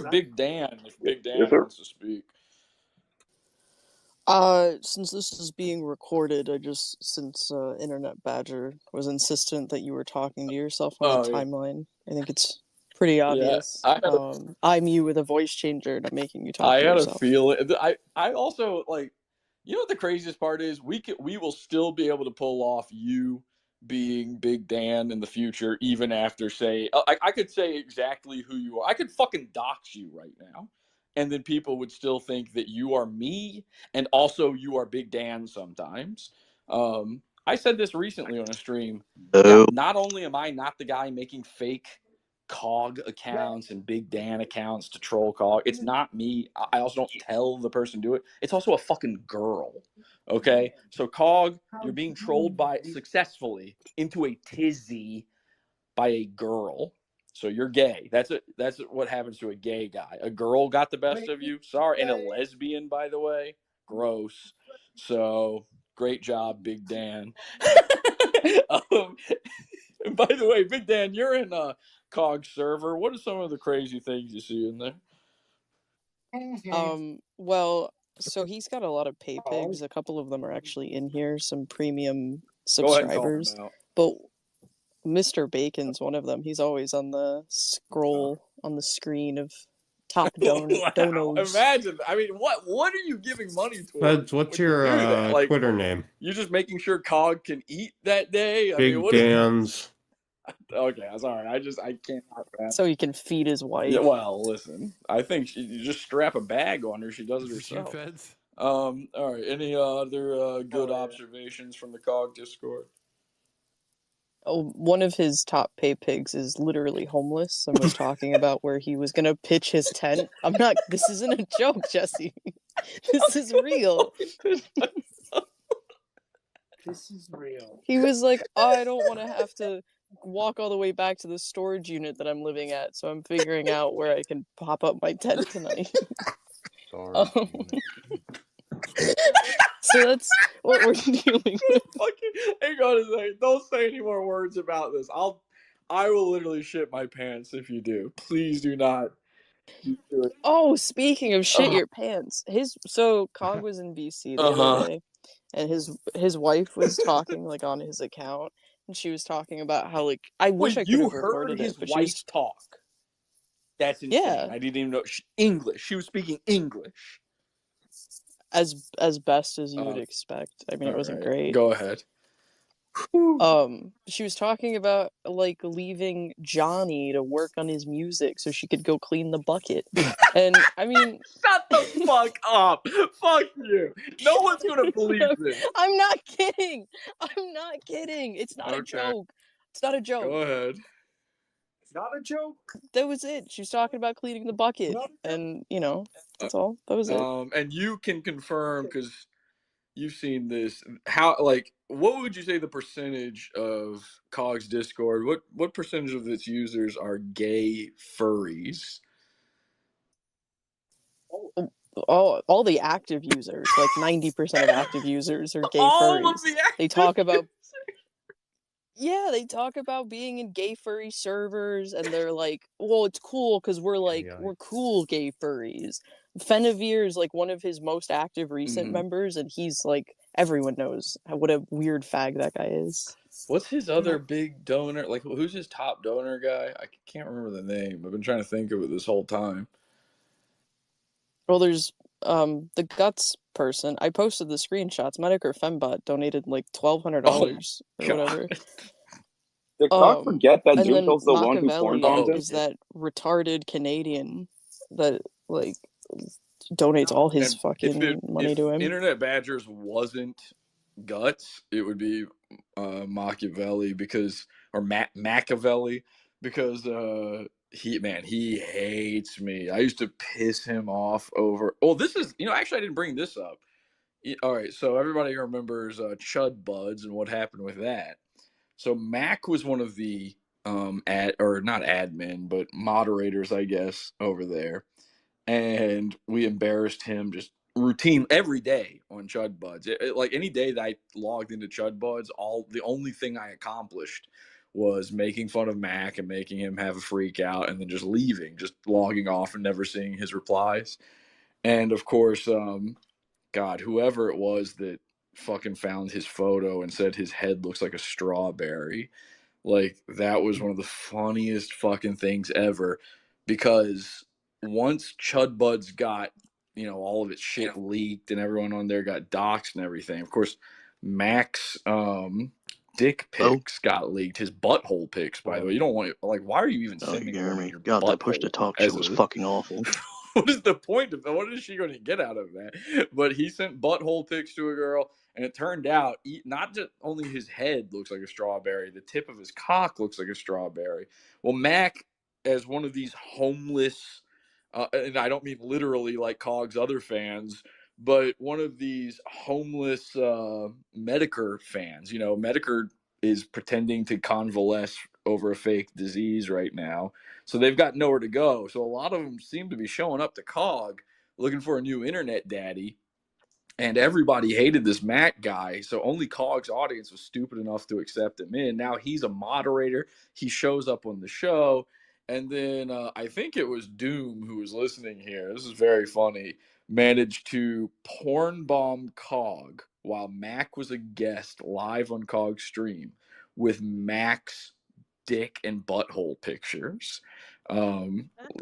to Big Dan if Big Dan sir. wants to speak. Since this is being recorded, since Internet Badger was insistent that you were talking to yourself on the timeline, I think it's pretty obvious. I'm you with a voice changer, and I'm making you talk to yourself. I had a feeling. I also, like, you know what the craziest part is? We will still be able to pull off you being Big Dan in the future, even after, say, I could say exactly who you are. I could fucking dox you right now, and then people would still think that you are me, and also you are Big Dan sometimes. I said this recently on a stream. Yeah, not only am I not the guy making fake COG accounts and Big Dan accounts to troll COG, it's not me. I also don't tell the person to do it. It's also a fucking girl. Okay, so COG, you're being trolled successfully into a tizzy by a girl. So you're gay. That's what happens to a gay guy. A girl got the best of you. Sorry, and a lesbian, by the way. Gross. So great job, Big Dan. By the way, Big Dan, you're in a COG server. What are some of the crazy things you see in there? Well, so he's got a lot of pay pigs. A couple of them are actually in here, some premium subscribers. But Mr. Bacon's one of them. He's always on the on the screen of top donos. Imagine. I mean, what are you giving money towards? What's your Twitter name? You're just making sure COG can eat that day? Big Dan's. Okay, I'm sorry. I can't. So he can feed his wife. Yeah, well, listen. I think you just strap a bag on her. She does it herself. All right. Any other good observations from the COG Discord? Oh, one of his top pay pigs is literally homeless and was talking about where he was gonna pitch his tent. This isn't a joke, Jesse. This is real. This is real. He was like, I don't want to have to walk all the way back to the storage unit that I'm living at, so I'm figuring out where I can pop up my tent tonight. So that's what we're dealing with. Hang on a second. Don't say any more words about this. I will literally shit my pants if you do. Please do not. Oh, speaking of shit your pants, COG was in BC the other day, and his wife was talking like on his account, and she was talking about how like I wish I could have recorded his it, but wife talk. That's insane. Yeah. I didn't even know English. She was speaking English. As best as you would expect. I mean, it wasn't great. Go ahead. She was talking about like leaving Johnny to work on his music so she could go clean the bucket. And I mean, shut the fuck up. Fuck you. No one's gonna believe this. I'm not kidding. It's not a joke. It's not a joke. Go ahead. It's not a joke. That was it. She was talking about cleaning the bucket, and that's all. That was it. And you can confirm because you've seen this. What would you say the percentage of COG's Discord? What percentage of its users are gay furries? All the active users, like 90% of active users are gay furries. They talk about. Yeah, they talk about being in gay furry servers, and they're like, well, it's cool because we're cool gay furries. Fenavir is like one of his most active recent members, and he's like, everyone knows what a weird fag that guy is. What's his other big donor? Like, who's his top donor guy? I can't remember the name. I've been trying to think of it this whole time. Well, there's the Guts person. I posted the screenshots. Medic or Fembot donated like $1,200 or whatever. Did COG forget that Zoomfield's the one who formed him? Is that retarded Canadian that like donates all his fucking money to him? Internet Badgers wasn't Guts, it would be Machiavelli Machiavelli because he hates me. I used to piss him off over. Oh, this is actually I didn't bring this up. All right, so everybody remembers Chud Buds and what happened with that. So Mac was one of the not admin but moderators, I guess, over there, and we embarrassed him just routine every day on Chud Buds. Like any day that I logged into Chud Buds, the only thing I accomplished was making fun of Mac and making him have a freak out and then just leaving, just logging off and never seeing his replies. And of course, God, whoever it was that fucking found his photo and said his head looks like a strawberry, like that was one of the funniest fucking things ever, because once Chud Buds got, all of its shit leaked and everyone on there got doxxed and everything, of course, Mac's dick pics got leaked. His butthole pics, by the way. You don't want why are you even sending your God, that butthole push to talk shit was fucking awful. What is the point of that? What is she going to get out of that? But he sent butthole pics to a girl, and it turned out not just only his head looks like a strawberry, the tip of his cock looks like a strawberry. Well, Mac, as one of these homeless, and I don't mean literally like Cog's other fans, but one of these homeless Medicare fans. Medicare is pretending to convalesce over a fake disease right now. So they've got nowhere to go. So a lot of them seem to be showing up to Cog looking for a new internet daddy. And everybody hated this Mac guy. So only Cog's audience was stupid enough to accept him in. Now he's a moderator. He shows up on the show. And then I think it was Doom who was listening here. This is very funny. Managed to porn bomb Cog while Mac was a guest live on Cog's stream with Mac's dick and butthole pictures.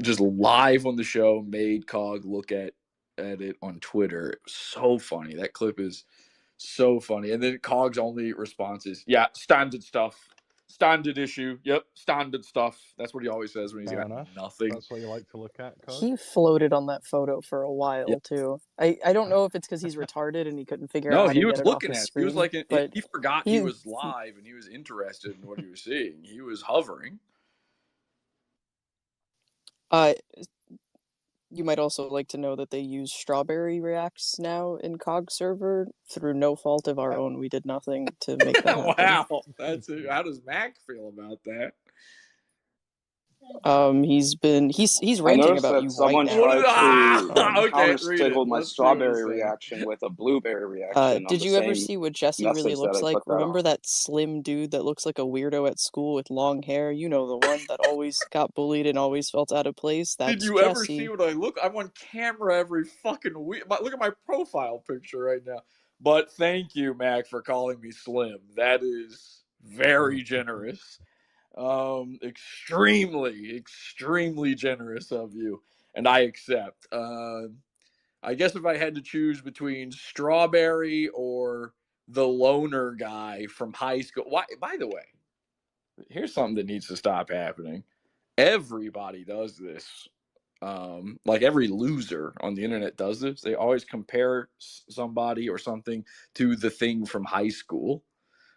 Just live on the show, made Cog look at it on Twitter. It was so funny. That clip is so funny. And then Cog's only response is, yeah, standard stuff. Standard issue. Yep, standard stuff. That's what he always says when he's got nothing. That's what you like to look at, Cog? He floated on that photo for a while, too. I don't know if it's because he's retarded and he couldn't figure out how to get it off his screen. He was like, he forgot he was live and he was interested in what he was seeing. He was hovering. You might also like to know that they use strawberry reacts now in COG server. Through no fault of our own, we did nothing to make that happen. Wow, that's it. How does Mac feel about that? He's ranting about you someone right now. My strawberry reaction with a blueberry reaction. Did you ever see what Jesse really looks like? Remember that slim dude that looks like a weirdo at school with long hair? You know, the one that always got bullied and always felt out of place? That's Did you Jesse. ever see what I look? I'm on camera every fucking week. Look at my profile picture right now. But thank you, Mac, for calling me slim. That is very generous. Extremely generous of you, and I accept. I guess if I had to choose between Strawberry or the loner guy from high school. Why? By the way, here's something that needs to stop happening. Everybody does this. Like every loser on the internet does this. They always compare somebody or something to the thing from high school.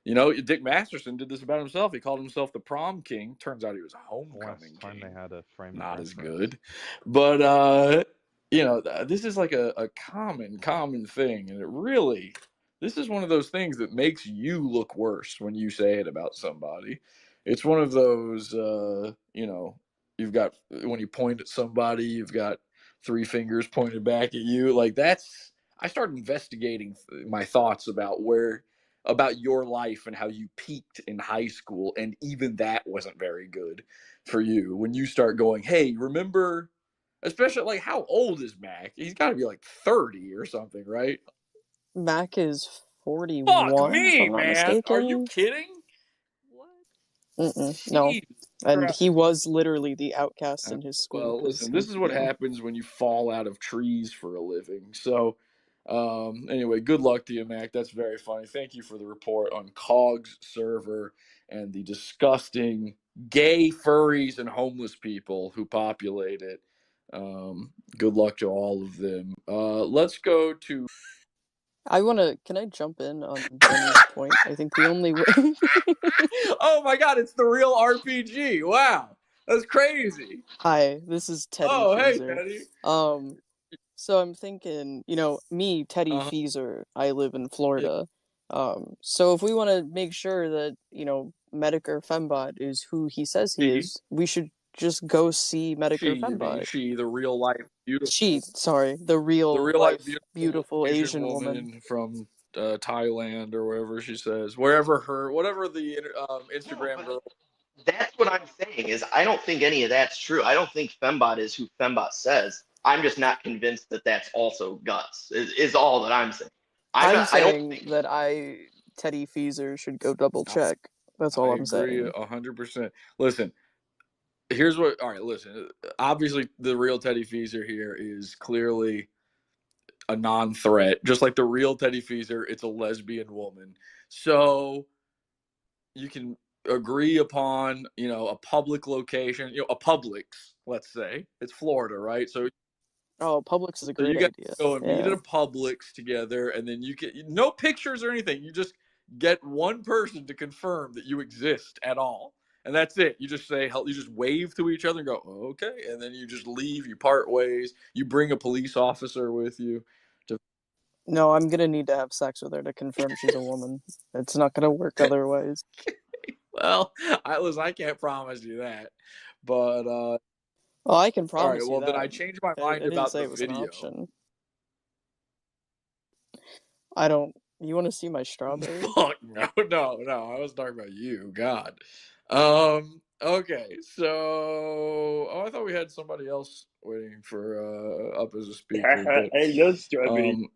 Dick Masterson did this about himself. He called himself the prom king. Turns out he was a homecoming king. They had a frame not as good. But, this is like a common thing. And it really, this is one of those things that makes you look worse when you say it about somebody. It's one of those, you've got, when you point at somebody, you've got 3 fingers pointed back at you. Like I started investigating my thoughts about your life and how you peaked in high school, and even that wasn't very good for you. When you start going, hey, remember, especially like, how old is Mac? He's got to be like 30 or something, right? Mac is 41. Fuck me, if I'm not man. mistaken. Are you kidding? What? No. And he was literally the outcast in his school. Well, listen, this is what happens when you fall out of trees for a living. So, anyway, good luck to you, Mac. That's very funny. Thank you for the report on COG's server and the disgusting gay furries and homeless people who populate it. Good luck to all of them. Let's go to... Can I jump in on Jenny's point? I think the only way... Oh my god, it's the real RPG. Wow. That's crazy. Hi, this is Teddy Feezer. Hey, Teddy. So I'm thinking, me, Teddy Feezer, I live in Florida. So if we want to make sure that, Medicare Fembot is who he says he is, we should just go see Medicare Fembot. The real life beautiful. The real life beautiful Asian woman from Thailand or wherever she says, whatever the Instagram girl That's what I'm saying is I don't think any of that's true. I don't think Fembot is who Fembot says. I'm just not convinced that that's also Guts, is all that I'm saying. I'm saying that Teddy Feezer should go double check. That's all I'm saying. I agree 100%. Listen, here's what. All right, listen. Obviously, the real Teddy Feezer here is clearly a non-threat. Just like the real Teddy Feezer, it's a lesbian woman. So you can agree upon, a public location, a Publix, let's say. It's Florida, right? So Publix is a great idea. So you go and meet at a Publix together, and then you get no pictures or anything. You just get one person to confirm that you exist at all. And that's it. You just say, you just wave to each other and go, okay. And then you just leave, you part ways. You bring a police officer with you. No, I'm going to need to have sex with her to confirm she's a woman. It's not going to work otherwise. Well, I can't promise you that. But, well, I can promise all right, well, you then that. I changed my mind about the video. I don't. You want to see my strawberry? Fuck no. I was talking about you. God. Okay. So, I thought we had somebody else waiting for up as a speaker. But, I love strawberry.